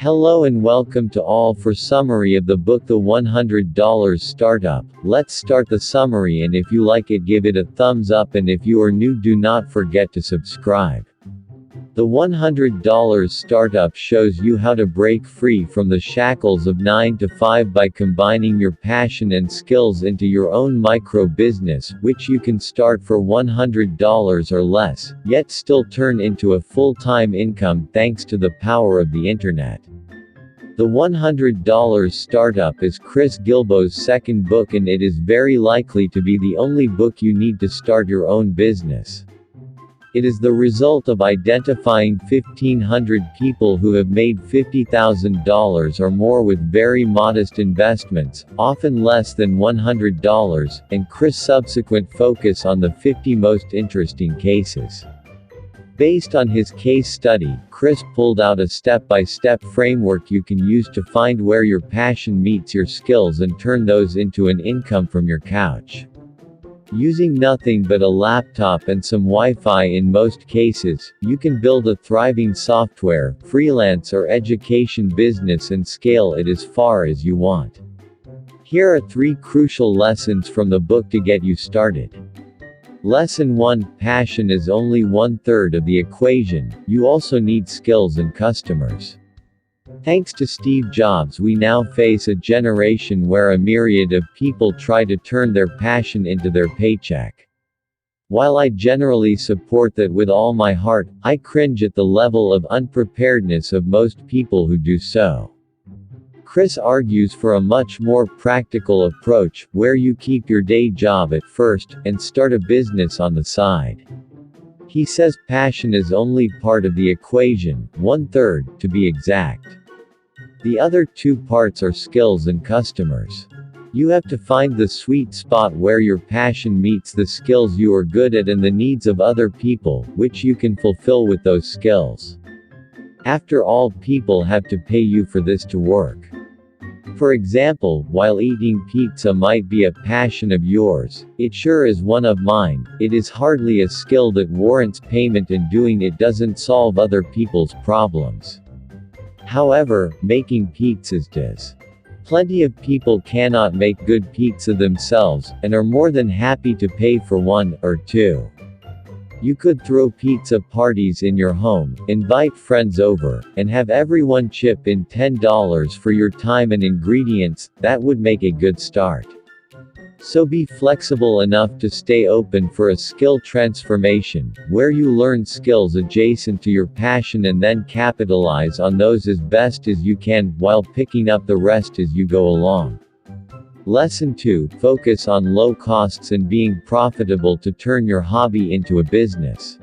Hello and welcome to all for summary of the book The $100 Startup. Let's start the summary, and if you like it, give it a thumbs up, and if you are new, do not forget to subscribe. The $100 Startup shows you how to break free from the shackles of 9 to 5 by combining your passion and skills into your own micro business, which you can start for $100 or less, yet still turn into a full-time income thanks to the power of the internet. The $100 Startup is Chris Guillebeau's second book, and it is very likely to be the only book you need to start your own business. It is the result of identifying 1,500 people who have made $50,000 or more with very modest investments, often less than $100, and Chris' subsequent focus on the 50 most interesting cases. Based on his case study, Chris pulled out a step-by-step framework you can use to find where your passion meets your skills and turn those into an income from your couch. Using nothing but a laptop and some Wi-Fi in most cases, you can build a thriving software, freelance or education business and scale it as far as you want. Here are 3 crucial lessons from the book to get you started. Lesson 1: Passion is only 1/3 of the equation, you also need skills and customers. Thanks to Steve Jobs, we now face a generation where a myriad of people try to turn their passion into their paycheck. While I generally support that with all my heart, I cringe at the level of unpreparedness of most people who do so. Chris argues for a much more practical approach, where you keep your day job at first, and start a business on the side. He says passion is only part of the equation, 1/3, to be exact. The other 2 parts are skills and customers. You have to find the sweet spot where your passion meets the skills you are good at and the needs of other people, which you can fulfill with those skills. After all, people have to pay you for this to work. For example, while eating pizza might be a passion of yours, it sure is one of mine. It is hardly a skill that warrants payment, and doing it doesn't solve other people's problems. However, making pizzas does. Plenty of people cannot make good pizza themselves, and are more than happy to pay for 1 or 2. You could throw pizza parties in your home, invite friends over, and have everyone chip in $10 for your time and ingredients. That would make a good start. So be flexible enough to stay open for a skill transformation, where you learn skills adjacent to your passion and then capitalize on those as best as you can, while picking up the rest as you go along. Lesson 2: Focus on low costs and being profitable to turn your hobby into a business.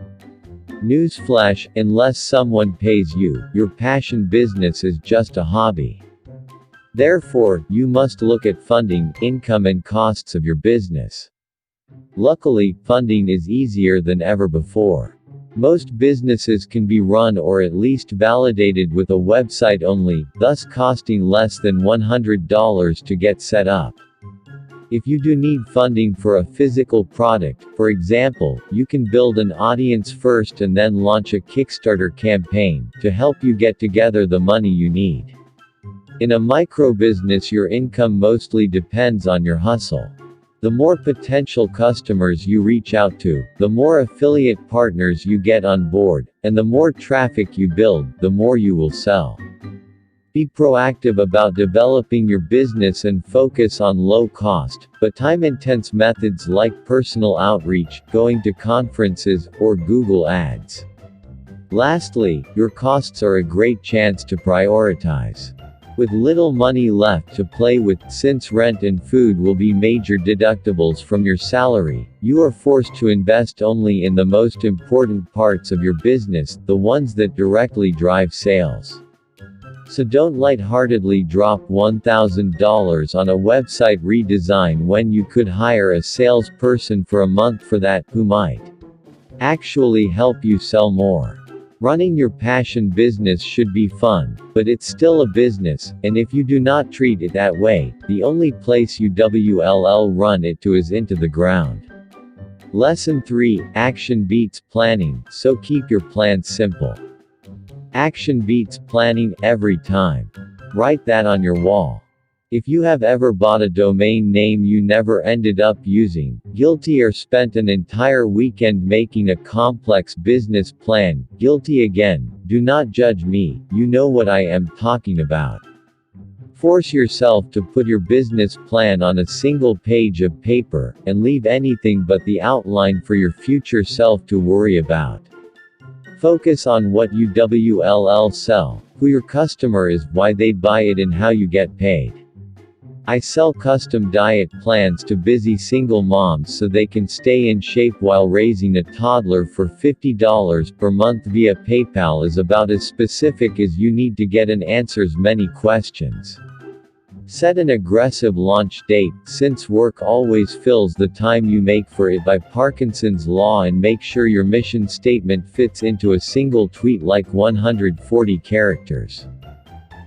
Newsflash: unless someone pays you, your passion business is just a hobby. Therefore, you must look at funding, income and costs of your business. Luckily, funding is easier than ever before. Most businesses can be run or at least validated with a website only, thus costing less than $100 to get set up. If you do need funding for a physical product, for example, you can build an audience first and then launch a Kickstarter campaign to help you get together the money you need. In a micro-business, your income mostly depends on your hustle. The more potential customers you reach out to, the more affiliate partners you get on board, and the more traffic you build, the more you will sell. Be proactive about developing your business and focus on low-cost, but time-intense methods like personal outreach, going to conferences, or Google Ads. Lastly, your costs are a great chance to prioritize. With little money left to play with, since rent and food will be major deductibles from your salary, you are forced to invest only in the most important parts of your business, the ones that directly drive sales. So don't lightheartedly drop $1,000 on a website redesign when you could hire a salesperson for a month for that, who might actually help you sell more. Running your passion business should be fun, but it's still a business, and if you do not treat it that way, the only place you will run it to is into the ground. Lesson 3: Action beats planning, so keep your plans simple. Action beats planning every time. Write that on your wall. If you have ever bought a domain name you never ended up using, guilty, or spent an entire weekend making a complex business plan, guilty again. Do not judge me, you know what I am talking about. Force yourself to put your business plan on a single page of paper, and leave anything but the outline for your future self to worry about. Focus on what you will sell, who your customer is, why they buy it, and how you get paid. I sell custom diet plans to busy single moms so they can stay in shape while raising a toddler for $50 per month via PayPal. Is about as specific as you need to get and answers many questions. Set an aggressive launch date, since work always fills the time you make for it by Parkinson's law, and make sure your mission statement fits into a single tweet like 140 characters.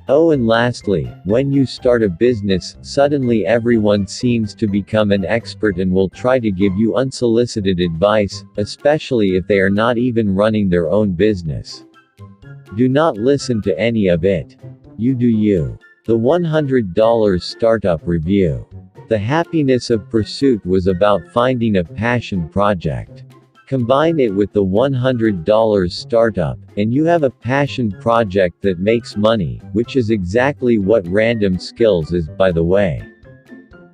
Oh, and lastly, when you start a business, suddenly everyone seems to become an expert and will try to give you unsolicited advice, especially if they are not even running their own business. Do not listen to any of it. You do you. The $100 Startup Review. The happiness of pursuit was about finding a passion project. Combine it with the $100 startup, and you have a passion project that makes money, which is exactly what Random Skills is, by the way.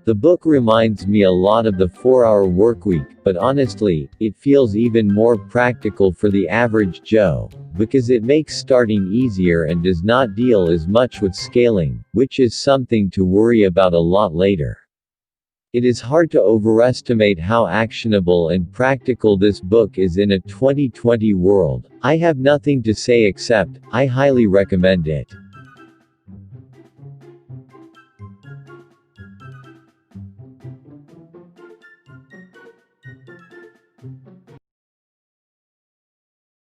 The book reminds me a lot of the 4-hour workweek, but honestly, it feels even more practical for the average Joe, because it makes starting easier and does not deal as much with scaling, which is something to worry about a lot later. It is hard to overestimate how actionable and practical this book is in a 2020 world. I have nothing to say except, I highly recommend it.